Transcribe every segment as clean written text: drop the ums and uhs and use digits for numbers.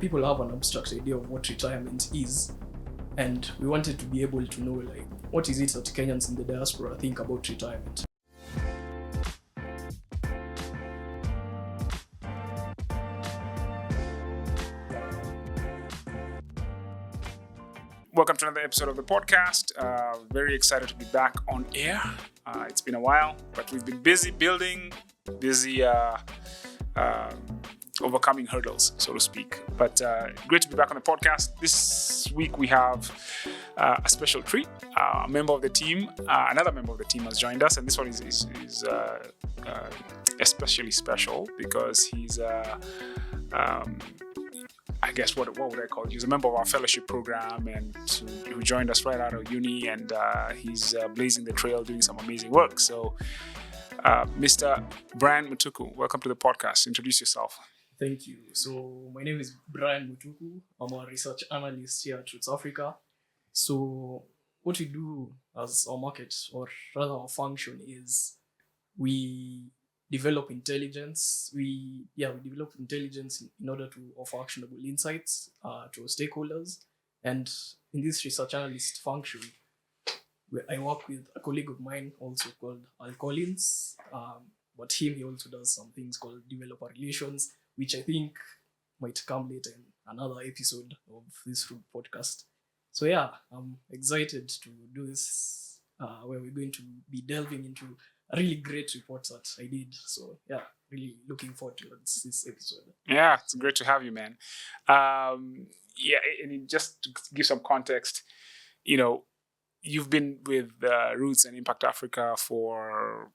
people have an abstract idea of what retirement is, and we wanted to be able to know, like, what is it that Kenyans in the diaspora think about retirement. Welcome to another episode of the podcast. Very excited to be back on air. It's been a while, but we've been busy building, overcoming hurdles, so to speak. But great to be back on the podcast. This week we have a special treat. A member of the team, another member of the team has joined us, and this one is especially special because he's I guess what would I call it? He's a member of our fellowship program and who joined us right out of uni, and he's blazing the trail, doing some amazing work. So, Mr. Brian Mutuku, welcome to the podcast. Introduce yourself. Thank you. So my name is Brian Mutuku. I'm a research analyst here at Roots Africa. So what we do as our market, or rather our function, is we develop intelligence. We develop intelligence in order to offer actionable insights to our stakeholders. And in this research analyst function, I work with a colleague of mine also called Al Collins. But he also does some things called developer relations, which I think might come later in another episode of this podcast. So yeah, I'm excited to do this, where we're going to be delving into a really great report that I did. So yeah, really looking forward to this episode. Yeah, it's great to have you, man. And just to give some context, you've been with Roots and Impact Africa for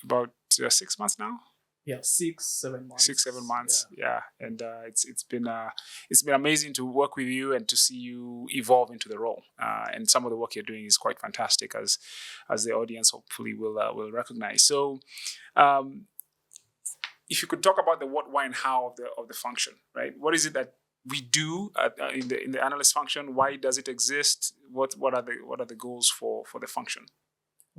about 6 months now. Yeah, 6-7 months. 6-7 months, yeah. And it's been amazing to work with you and to see you evolve into the role. And some of the work you're doing is quite fantastic, as the audience hopefully will recognize. So, if you could talk about the what, why, and how of the function, right? What is it that we do in the analyst function? Why does it exist? What are the goals for the function?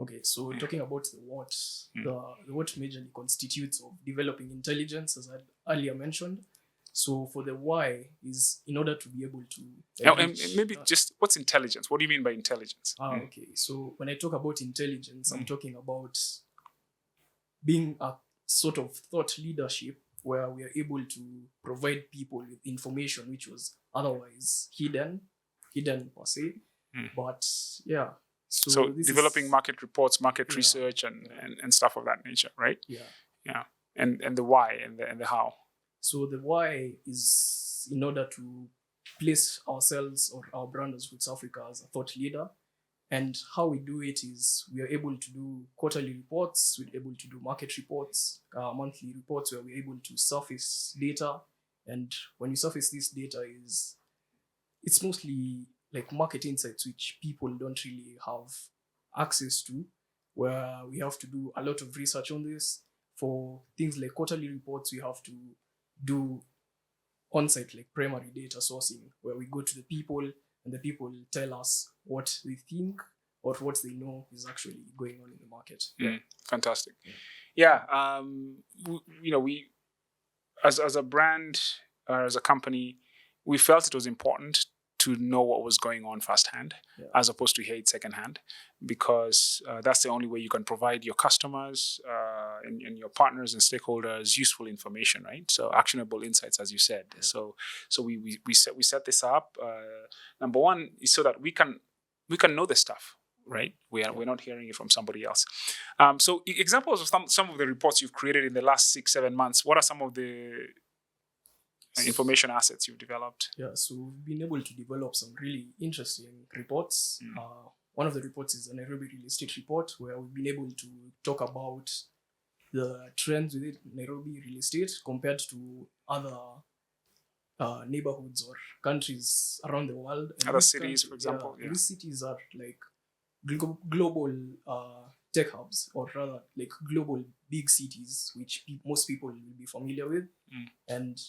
Okay, so talking about the what, the what majorly constitutes of developing intelligence, as I earlier mentioned. So for the why is in order to be able to... just what's intelligence? What do you mean by intelligence? Okay, so when I talk about intelligence, I'm talking about being a sort of thought leadership where we are able to provide people with information which was otherwise hidden per se. But yeah. So developing market reports, market research, and stuff of that nature, right? Yeah. And the why and the how. So the why is in order to place ourselves or our brand as Roots Africa as a thought leader. And how we do it is we are able to do quarterly reports, we're able to do market reports, monthly reports, where we're able to surface data. And when we surface this data, it's mostly like market insights which people don't really have access to, where we have to do a lot of research on this. For things like quarterly reports, we have to do on-site, like primary data sourcing, where we go to the people and the people tell us what they think or what they know is actually going on in the market. Fantastic. Yeah. We as a brand or as a company, we felt it was important to know what was going on firsthand, as opposed to hear it secondhand, because that's the only way you can provide your customers and your partners and stakeholders useful information, right? So actionable insights, as you said. So we set this up. Number one is so that we can know this stuff, right? We're not hearing it from somebody else. So examples of some of the reports you've created in the last 6-7 months. What are some of the information assets you've developed? Yeah, so we've been able to develop some really interesting reports. One of the reports is a Nairobi real estate report, where we've been able to talk about the trends within Nairobi real estate compared to other neighborhoods or countries around the world. And other cities, for example. These cities are like global tech hubs, or rather like global big cities, which most people will be familiar with. And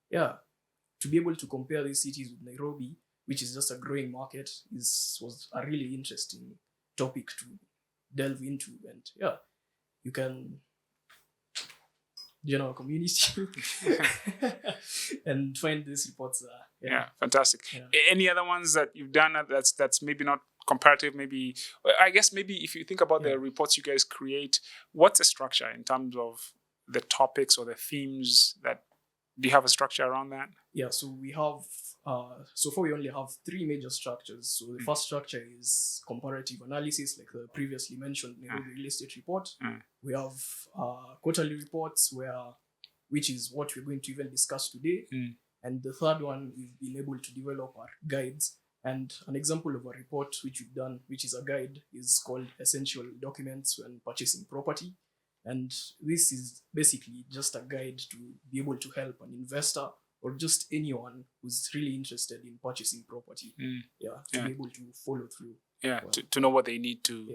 to be able to compare these cities with Nairobi, which is just a growing market, was a really interesting topic to delve into. And you can join our community and find these reports Fantastic. Yeah. Any other ones that you've done that's maybe not comparative? Maybe I guess maybe if you think about the reports you guys create, what's the structure in terms of the topics or the themes that? Do you have a structure around that? Yeah, so we have, so far we only have three major structures. So the first structure is comparative analysis, like the previously mentioned Nairobi real estate report. We have quarterly reports, which is what we're going to even discuss today. And the third one, we've been able to develop our guides. And an example of a report which we've done, which is a guide, is called Essential Documents When Purchasing Property. And this is basically just a guide to be able to help an investor or just anyone who's really interested in purchasing property. To be able to follow through. To know what they need to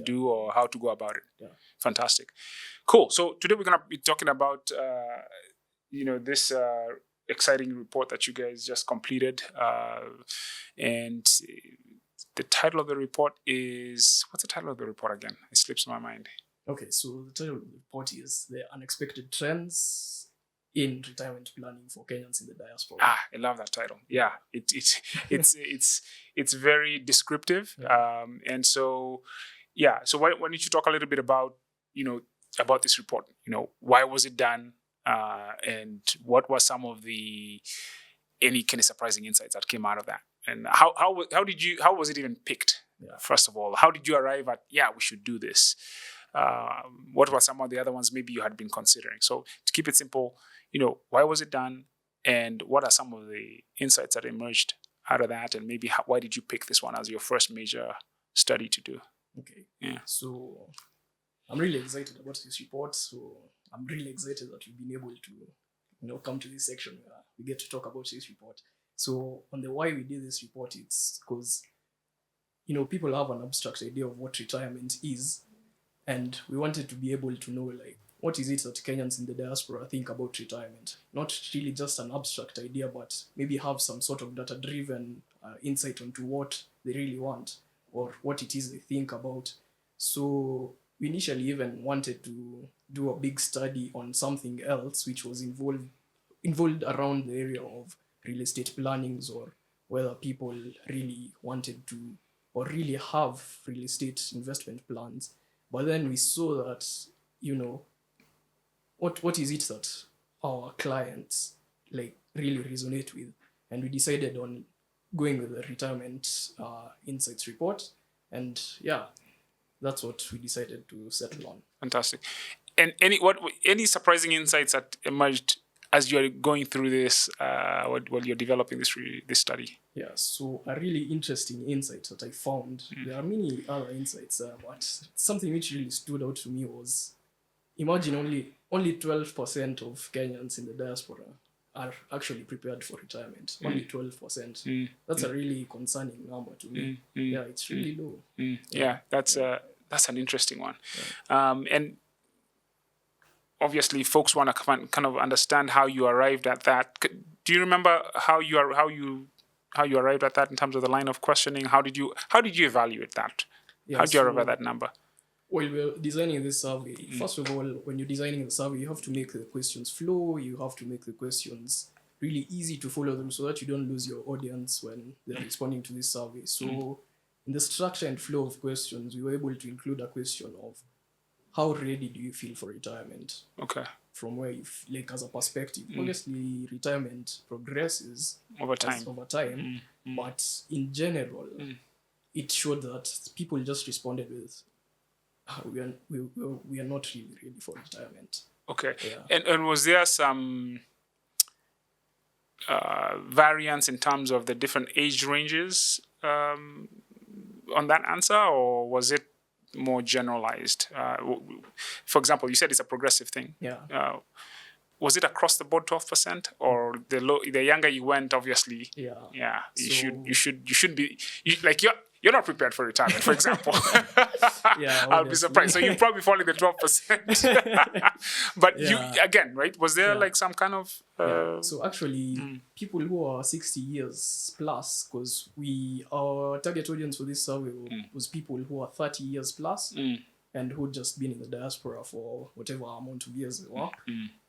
do or how to go about it. Fantastic. Cool. So today we're going to be talking about this exciting report that you guys just completed. And the title of the report is, what's the title of the report again? It slips my mind. Okay, so the title of the report is The Unexpected Trends in Retirement Planning for Kenyans in the Diaspora. I love that title. Yeah, it's very descriptive. And so, so why don't you talk a little bit about, about this report? Why was it done? And what were some of any kind of surprising insights that came out of that? And how was it even picked? First of all, how did you arrive at, we should do this? What were some of the other ones maybe you had been considering? So to keep it simple, why was it done? And what are some of the insights that emerged out of that? And maybe why did you pick this one as your first major study to do? Okay. Yeah. So I'm really excited about this report. So I'm really excited that we've been able to, come to this section where we get to talk about this report. So on the why we did this report, it's because, people have an abstract idea of what retirement is. And we wanted to be able to know, what is it that Kenyans in the diaspora think about retirement? Not really just an abstract idea, but maybe have some sort of data-driven insight onto what they really want or what it is they think about. So we initially even wanted to do a big study on something else, which was involved around the area of real estate plannings, or whether people really wanted to or really have real estate investment plans. But then we saw that, what is it that our clients really resonate with? And we decided on going with the retirement insights report. And that's what we decided to settle on. Fantastic. And any surprising insights that emerged as you're going through this, while you're developing this study? Yeah, so a really interesting insight that I found, there are many other insights, but something which really stood out to me was, imagine only 12% of Kenyans in the diaspora are actually prepared for retirement. Only 12%. That's a really concerning number to me. It's really low. That's an interesting one. And obviously, folks want to kind of understand how you arrived at that. Do you remember how you arrived at that in terms of the line of questioning? How did you evaluate that? How did you arrive at that number? Well, we're designing this survey. First of all, when you're designing the survey, you have to make the questions flow. You have to make the questions really easy to follow them so that you don't lose your audience when they're responding to this survey. So in the structure and flow of questions, we were able to include a question of, how ready do you feel for retirement? Okay. From where you as a perspective. Obviously, retirement progresses over time. But in general, it showed that people just responded with, we are not really ready for retirement. Okay. Yeah. And was there some variance in terms of the different age ranges on that answer, or was it more generalized? For example, you said it's a progressive thing. Yeah. Was it across the board 12%, or the younger you went, obviously? Yeah. You should be you're not prepared for retirement, for example. I'll be surprised. So you probably fall in the 12%. But you again, right? Was there some kind of? So actually, people who are 60 years plus, because our target audience for this survey was people who are 30 years plus and who just been in the diaspora for whatever amount of years they were.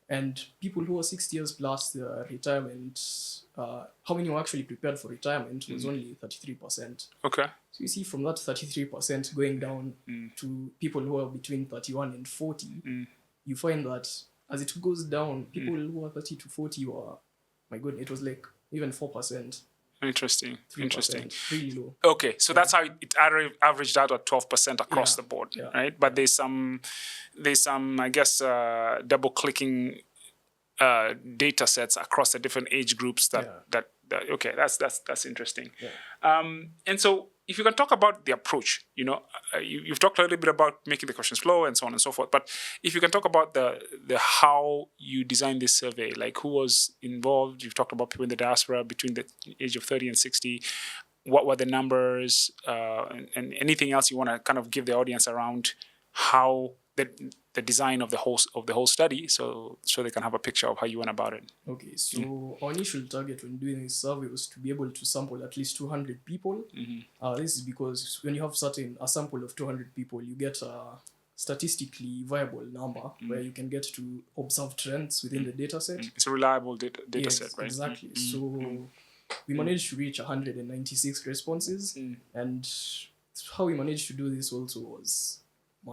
And people who are 60 years plus, their retirement, how many were actually prepared for retirement was only 33%. Okay. So you see from that 33% going down to people who are between 31 and 40, you find that as it goes down, people who are 30 to 40 were, my goodness, it was like even 4%. Interesting. 3%, Interesting. really low. Okay, so that's how it averaged out at 12% across the board, right? But there's some, I guess, double clicking data sets across the different age groups that okay, that's interesting. And so if you can talk about the approach, you've talked a little bit about making the questions flow and so on and so forth, but if you can talk about the how you designed this survey, like who was involved. You've talked about people in the diaspora between the age of 30 and 60. What were the numbers, and anything else you want to kind of give the audience around how the design of the whole study, so they can have a picture of how you went about it. Okay, so our initial target when doing this survey was to be able to sample at least 200 people. This is because when you have a sample of 200 people, you get a statistically viable number where you can get to observe trends within the data set. It's a reliable data set, right? Exactly. So we managed to reach 196 responses, and how we managed to do this also was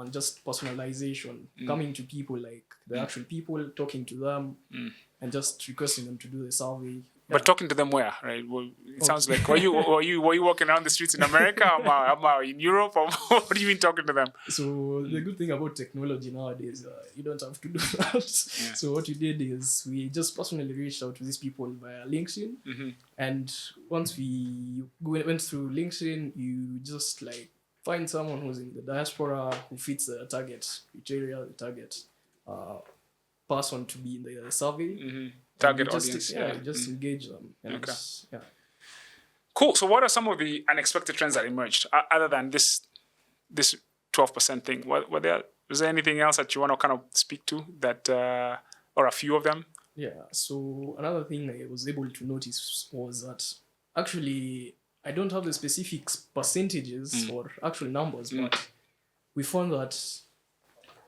just personalization, coming to people, like the actual people, talking to them, and just requesting them to do the survey. But talking to them where, right? Well, it sounds like were you walking around the streets in America, or in Europe, or what do you mean talking to them? So the good thing about technology nowadays, you don't have to do that. So what we did is we just personally reached out to these people via LinkedIn, and once we went through LinkedIn, you just like find someone who's in the diaspora who fits the target criteria, the target person to be in the survey. Target audience. Just engage them. Okay. Cool. So what are some of the unexpected trends that emerged other than this 12% thing? Was there anything else that you want to kind of speak to that, or a few of them? Yeah. So another thing I was able to notice was that actually I don't have the specific percentages or actual numbers, but we found that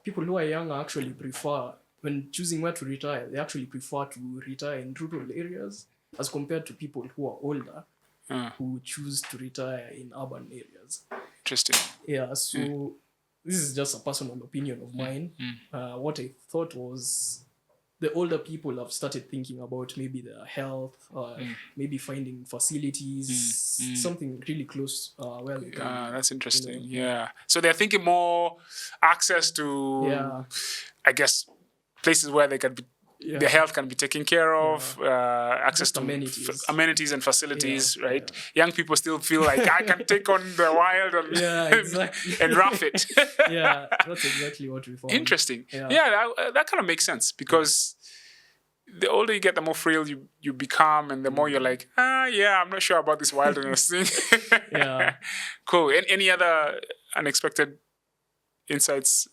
people who are younger actually prefer, when choosing where to retire, they actually prefer to retire in rural areas as compared to people who are older who choose to retire in urban areas. Interesting. Yeah, so this is just a personal opinion of mine. What I thought was the older people have started thinking about maybe their health, maybe finding facilities, something really close where they can. That's interesting. Yeah. So they're thinking more access to, I guess, places where they can be, their health can be taken care of, access just to amenities and facilities, right? Young people still feel like I can take on the wild and, and rough it. Yeah, that's exactly what we found. Interesting. Yeah, that kind of makes sense because the older you get, the more frail you become, and the more you're like, I'm not sure about this wilderness thing. Cool. Any other unexpected insights,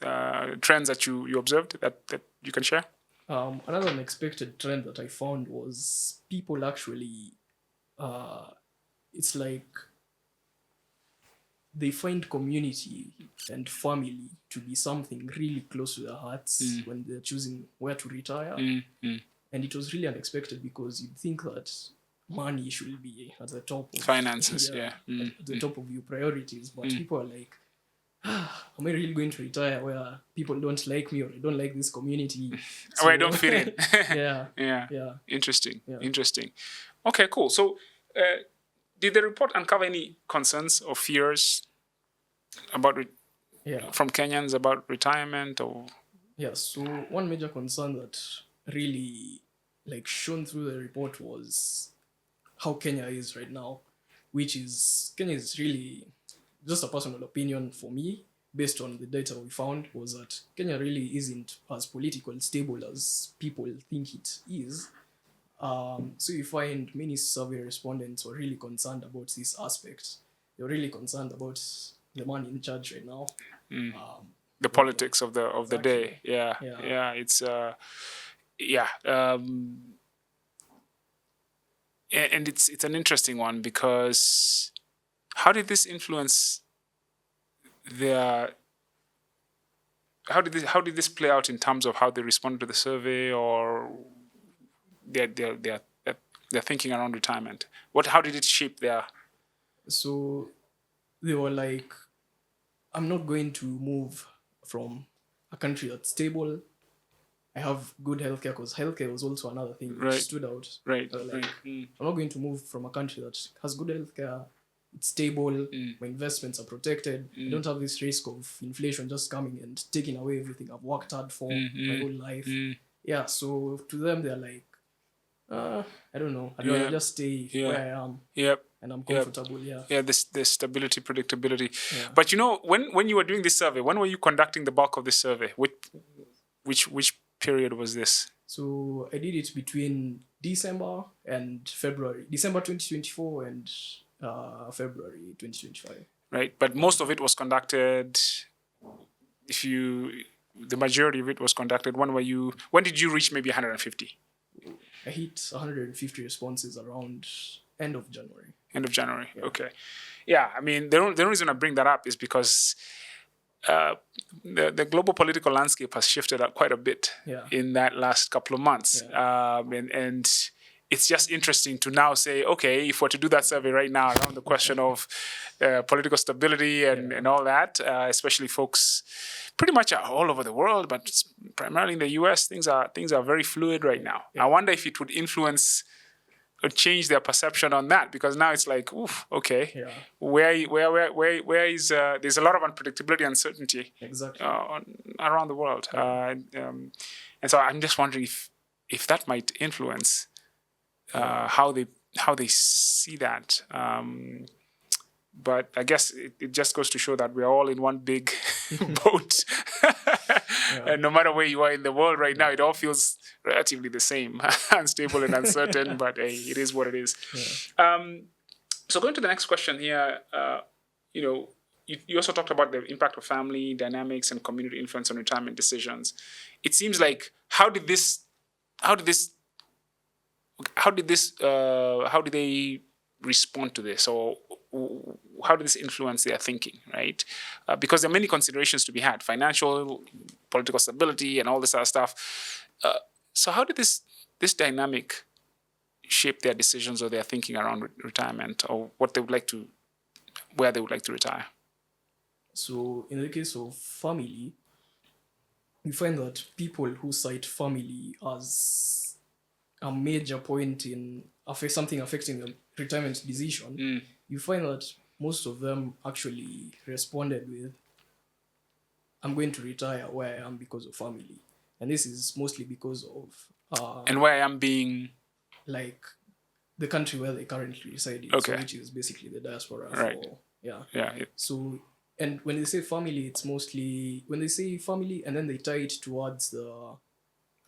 trends that you observed that you can share? Another unexpected trend that I found was people actually, it's like they find community and family to be something really close to their hearts when they're choosing where to retire. And it was really unexpected because you'd think that money should be at the top of finances, at the top of your priorities, but people are like, am I really going to retire where people don't like me, or I don't like this community? So, or I don't fit in. Yeah. Interesting. Okay, cool. So did the report uncover any concerns or fears about from Kenyans about retirement? Or so one major concern that really shone through the report was how Kenya is right now, which is Kenya is really, just a personal opinion for me, based on the data we found, was that Kenya really isn't as political stable as people think it is. So you find many survey respondents were really concerned about this aspect. They're really concerned about the man in charge right now. The politics of the day. It's and it's an interesting one because how did this influence their how did this play out in terms of how they responded to the survey or their thinking around retirement? How did it shape their? So they were like, I'm not going to move from a country that's stable. I have good healthcare, because healthcare was also another thing which Right. stood out. Right. Like, I'm not going to move from a country that has good healthcare, it's stable, my investments are protected. I don't have this risk of inflation just coming and taking away everything I've worked hard for my whole life. Yeah, so to them, they're like, I don't know. I'd rather just stay where I am. Yep. And I'm comfortable, yeah. Yeah, this stability, predictability. Yeah. But when you were doing this survey, when were you conducting the bulk of this survey? Which period was this? So I did it between December and February. December 2024 and February 2025. Right, but most of it was conducted. The majority of it was conducted. When did you reach maybe 150? I hit 150 responses around end of January. End of January. Yeah. Okay. Yeah, I mean, the reason I bring that up is because the global political landscape has shifted up quite a bit in that last couple of months. Yeah. And it's just interesting to now say, okay, if we're to do that survey right now around the question of political stability and all that, especially folks pretty much all over the world, but primarily in the US, things are very fluid right now. Yeah. I wonder if it would influence or change their perception on that, because now it's like, oof, okay, where is there's a lot of unpredictability, uncertainty, exactly, around the world, and so I'm just wondering if that might influence how they see that. But I guess it just goes to show that we're all in one big boat. And no matter where you are in the world right now, it all feels relatively the same, unstable and uncertain, but hey, it is what it is. Yeah. So going to the next question here, you also talked about the impact of family dynamics and community influence on retirement decisions. It seems like how did they respond to this, or how did this influence their thinking, right? Because there are many considerations to be had: financial, political stability, and all this other stuff. So how did this dynamic shape their decisions or their thinking around retirement, or where they would like to retire? So in the case of family, we find that people who cite family as a major point in something affecting the retirement decision, you find that most of them actually responded with, I'm going to retire where I am because of family. And this is mostly because of... and where I am being... like the country where they currently reside in, okay. So which is basically the diaspora. Right. Yeah. So, and when they say family, it's mostly... when they say family and then they tie it towards the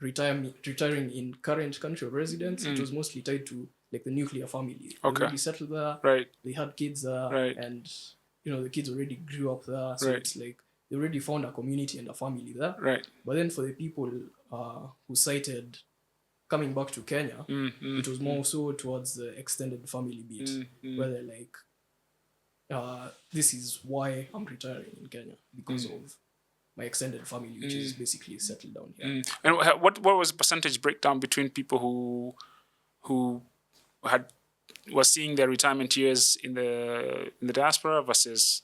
retiring in current country of residence, it was mostly tied to like the nuclear family. They already settled there, right? They had kids there, right? And the kids already grew up there, so it's like they already found a community and a family there, right? But then for the people who cited coming back to Kenya, it was more so towards the extended family bit, where they're like, this is why I'm retiring in Kenya, because of my extended family, which is basically settled down here. And what was the percentage breakdown between people who were seeing their retirement years in the diaspora versus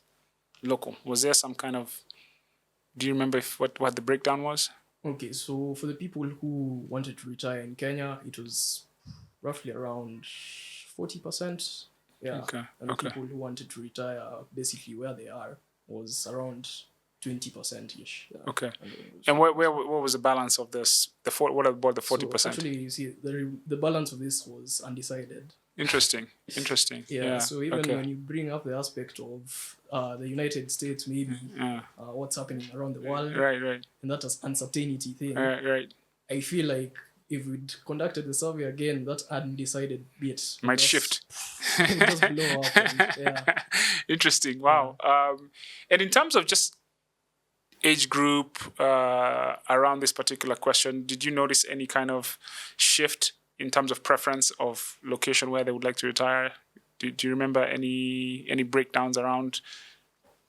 local? Was there some kind of... do you remember what the breakdown was? Okay, so for the people who wanted to retire in Kenya, it was roughly around 40%. Yeah. Okay. And the people who wanted to retire basically where they are was around 20%-ish. Yeah. Okay. And what was the balance of this? What about the 40%? So actually, you see, the balance of this was undecided. Interesting. Yeah. So even when you bring up the aspect of the United States, maybe what's happening around the world, right, and that as uncertainty thing, right. I feel like if we'd conducted the survey again, that undecided bit might shift. Just blow up. And, Interesting. Wow. Yeah. And in terms of just age group around this particular question, did you notice any kind of shift in terms of preference of location where they would like to retire? Do you remember any breakdowns around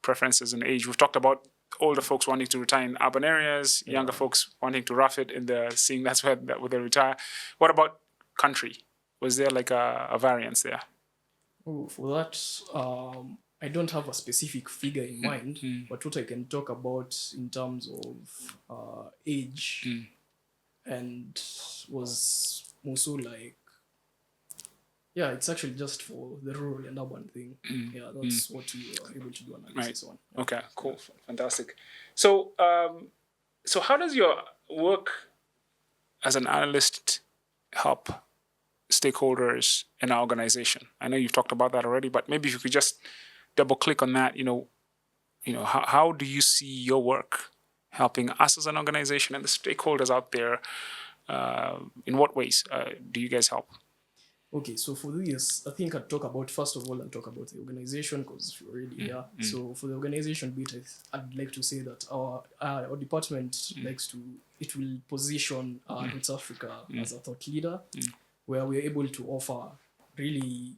preferences and age? We've talked about older folks wanting to retire in urban areas, younger folks wanting to rough it in the seeing that's where they retire. What about country? Was there like a variance there? Oh, for that, I don't have a specific figure in mind, but what I can talk about in terms of age and was more so like, yeah, it's actually just for the rural and urban thing. Yeah, that's what we were able to do analysis on. Yeah. Okay, cool, fantastic. So, so how does your work as an analyst help stakeholders in our organization? I know you've talked about that already, but maybe if you could just double click on that. How do you see your work helping us as an organization and the stakeholders out there? In what ways do you guys help? Okay, so for this, I think I'd talk about, first of all, I'll talk about the organization because you're already here. So for the organization bit, I'd like to say that our department it will position North Africa as a thought leader, where we're able to offer really,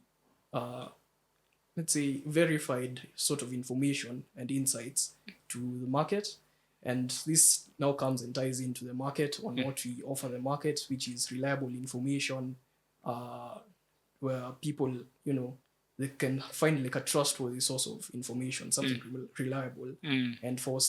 let's say, verified sort of information and insights to the market. And this now comes and ties into the market on what we offer the market, which is reliable information, where people, they can find like a trustworthy source of information, something reliable. And for